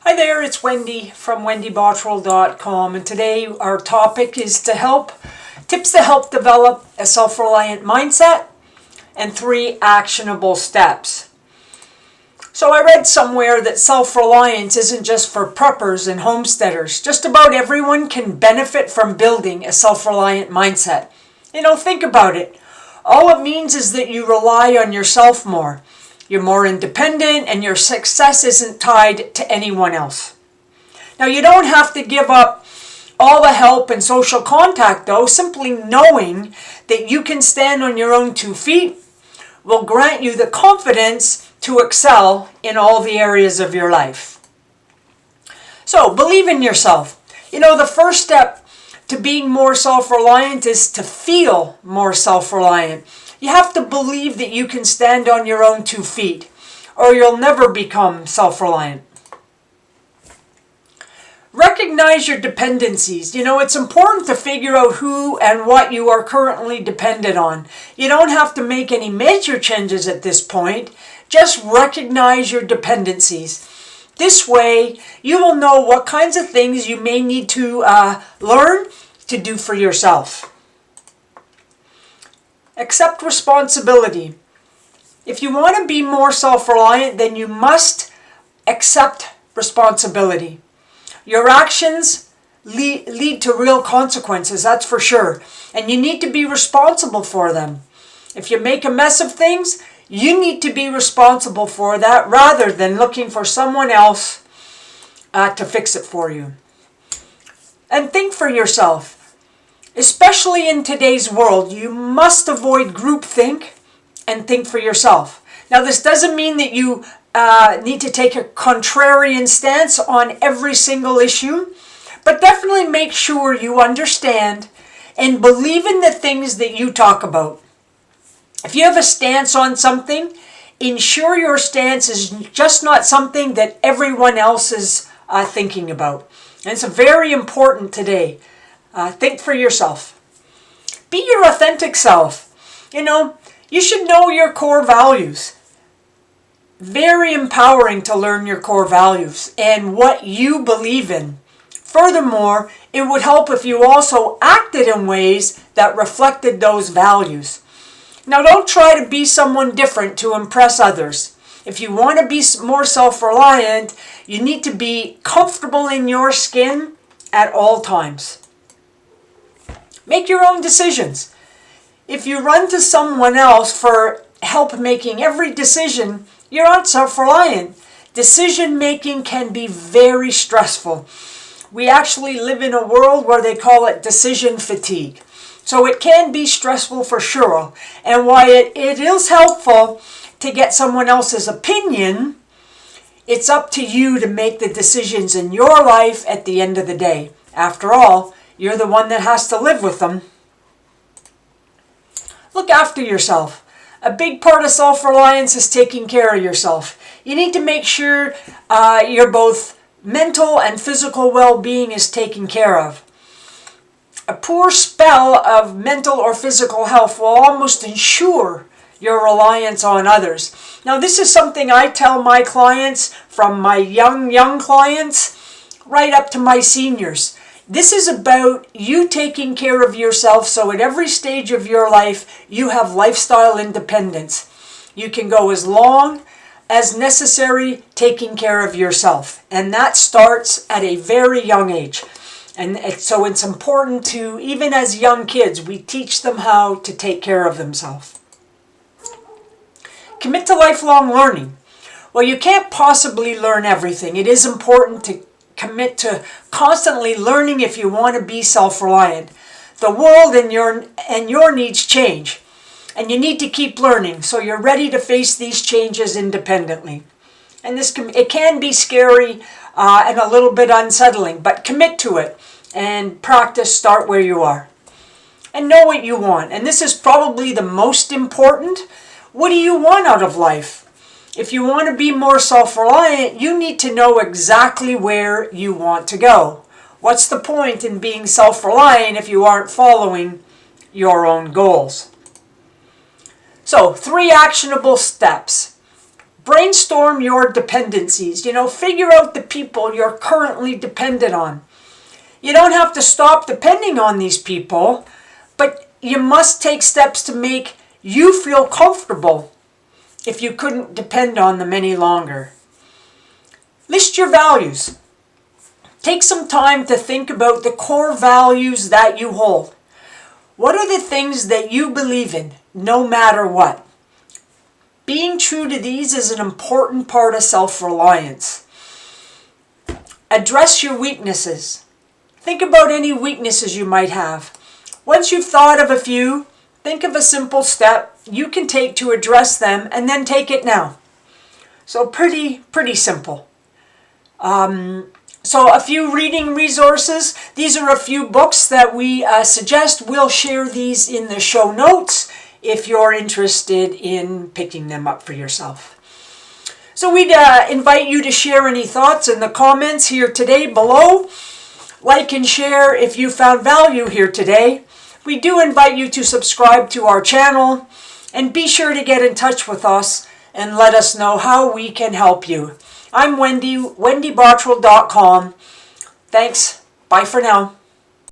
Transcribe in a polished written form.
Hi there, it's Wendy from wendybottrell.com, and today our topic is tips to help develop a self-reliant mindset and 3 actionable steps. So I read somewhere that self-reliance isn't just for preppers and homesteaders. Just about everyone can benefit from building a self-reliant mindset. Think about it. All it means is that you rely on yourself more. You're more independent, and your success isn't tied to anyone else. Now, you don't have to give up all the help and social contact, though. Simply knowing that you can stand on your own 2 feet will grant you the confidence to excel in all the areas of your life. So, believe in yourself. The first step to being more self-reliant is to feel more self-reliant. You have to believe that you can stand on your own 2 feet, or you'll never become self-reliant. Recognize your dependencies. It's important to figure out who and what you are currently dependent on. You don't have to make any major changes at this point. Just recognize your dependencies. This way, you will know what kinds of things you may need to learn to do for yourself. Accept responsibility. If you want to be more self-reliant, then you must accept responsibility. Your actions lead to real consequences, that's for sure. And you need to be responsible for them. If you make a mess of things, you need to be responsible for that rather than looking for someone else to fix it for you. And think for yourself. Especially in today's world, you must avoid groupthink and think for yourself. Now, this doesn't mean that you need to take a contrarian stance on every single issue, but definitely make sure you understand and believe in the things that you talk about. If you have a stance on something, ensure your stance is just not something that everyone else is thinking about. And it's very important today. Think for yourself. Be your authentic self. You should know your core values. Very empowering to learn your core values and what you believe in. Furthermore, it would help if you also acted in ways that reflected those values. Now, don't try to be someone different to impress others. If you want to be more self-reliant, you need to be comfortable in your skin at all times. Make your own decisions. If you run to someone else for help making every decision, you're not self-reliant. Decision making can be very stressful. We actually live in a world where they call it decision fatigue. So it can be stressful for sure. And while it is helpful to get someone else's opinion, it's up to you to make the decisions in your life at the end of the day. After all, you're the one that has to live with them. Look after yourself. A big part of self-reliance is taking care of yourself. You need to make sure your both mental and physical well-being is taken care of. A poor spell of mental or physical health will almost ensure your reliance on others. Now, this is something I tell my clients, from my young clients right up to my seniors. This is about you taking care of yourself, so at every stage of your life, you have lifestyle independence. You can go as long as necessary taking care of yourself. And that starts at a very young age. And so it's important to, even as young kids, we teach them how to take care of themselves. Commit to lifelong learning. Well, you can't possibly learn everything. It is important to commit to constantly learning if you want to be self-reliant. The world and your needs change, and you need to keep learning so you're ready to face these changes independently. And it can be scary and a little bit unsettling, but commit to it and practice. Start where you are. And know what you want. And this is probably the most important. What do you want out of life? If you want to be more self-reliant, you need to know exactly where you want to go. What's the point in being self-reliant if you aren't following your own goals? So, 3 actionable steps. Brainstorm your dependencies. Figure out the people you're currently dependent on. You don't have to stop depending on these people, but you must take steps to make you feel comfortable if you couldn't depend on them any longer. List your values. Take some time to think about the core values that you hold. What are the things that you believe in, no matter what? Being true to these is an important part of self-reliance. Address your weaknesses. Think about any weaknesses you might have. Once you've thought of a few, think of a simple step you can take to address them, and then take it now. So pretty simple. So a few reading resources. These are a few books that we suggest. We'll share these in the show notes if you're interested in picking them up for yourself. So we'd invite you to share any thoughts in the comments here today below. Like and share if you found value here today. We do invite you to subscribe to our channel, and be sure to get in touch with us and let us know how we can help you. I'm Wendy, wendybottrell.com. Thanks. Bye for now.